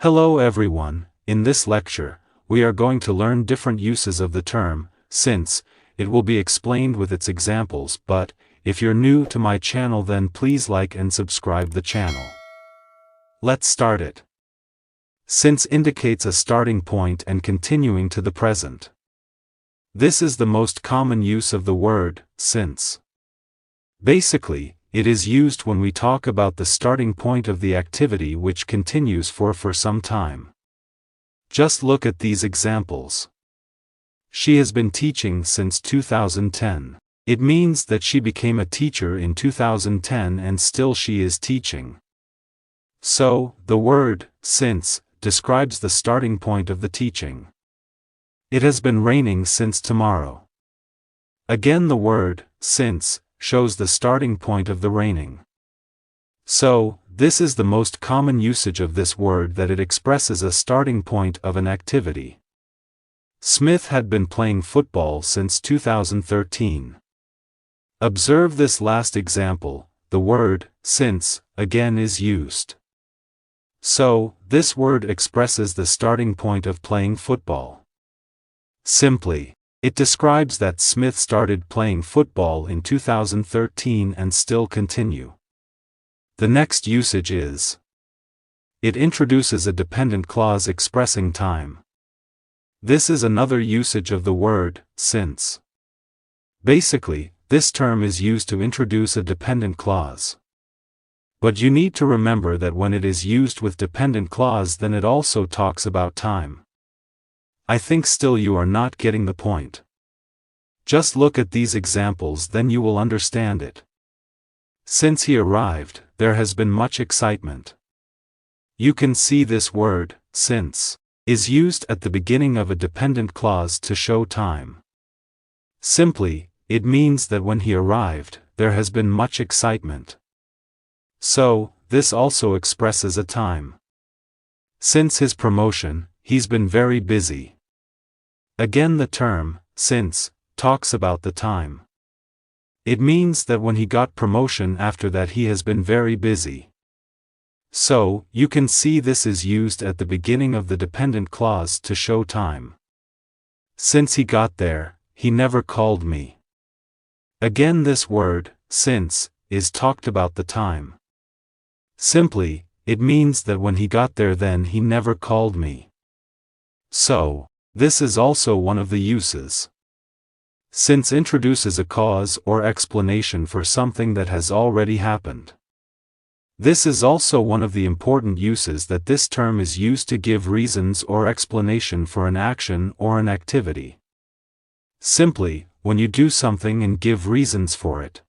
Hello everyone, in this lecture, we are going to learn different uses of the term, since. It will be explained with its examples, but, if you're new to my channel then please like and subscribe the channel. Let's start it. Since indicates a starting point and continuing to the present. This is the most common use of the word, since. Basically, it is used when we talk about the starting point of the activity which continues for some time. Just look at these examples. She has been teaching since 2010. It means that she became a teacher in 2010 and still she is teaching. So, the word, since, describes the starting point of the teaching. It has been raining since tomorrow. Again the word, since, shows the starting point of the raining. So, this is the most common usage of this word, that it expresses a starting point of an activity. Smith had been playing football since 2013. Observe this last example, the word, since, again is used. So, this word expresses the starting point of playing football. Simply, it describes that Smith started playing football in 2013 and still continue. The next usage is. It introduces a dependent clause expressing time. This is another usage of the word, since. Basically, this term is used to introduce a dependent clause. But you need to remember that when it is used with dependent clause then it also talks about time. I think still you are not getting the point. Just look at these examples then you will understand it. Since he arrived, there has been much excitement. You can see this word, since, is used at the beginning of a dependent clause to show time. Simply, it means that when he arrived, there has been much excitement. So, this also expresses a time. Since his promotion, he's been very busy. Again the term, since, talks about the time. It means that when he got promotion after that he has been very busy. So, you can see this is used at the beginning of the dependent clause to show time. Since he got there, he never called me. Again this word, since, is talked about the time. Simply, it means that when he got there then he never called me. So, this is also one of the uses. Since introduces a cause or explanation for something that has already happened. This is also one of the important uses that this term is used to give reasons or explanation for an action or an activity. Simply, when you do something and give reasons for it.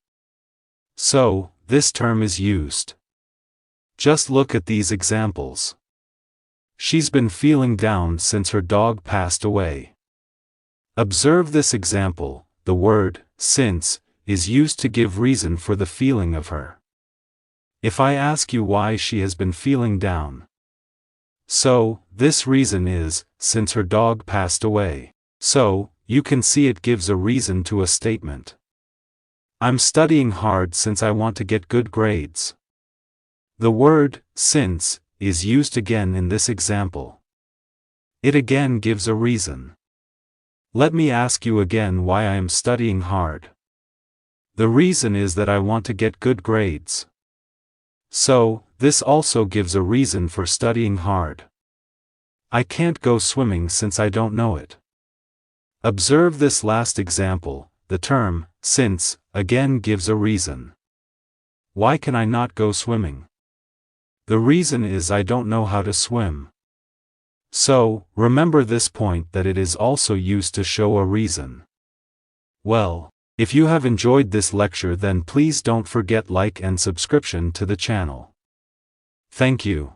So, this term is used. Just look at these examples. She's been feeling down since her dog passed away. Observe this example, the word, since, is used to give reason for the feeling of her. If I ask you why she has been feeling down. So, this reason is, since her dog passed away. So, you can see it gives a reason to a statement. I'm studying hard since I want to get good grades. The word, since, is used again in this example. It again gives a reason. Let me ask you again why I am studying hard. The reason is that I want to get good grades. So, this also gives a reason for studying hard. I can't go swimming since I don't know it. Observe this last example, the term, since, again gives a reason. Why can I not go swimming? The reason is I don't know how to swim. So, remember this point that it is also used to show a reason. Well, if you have enjoyed this lecture then please don't forget like and subscription to the channel. Thank you.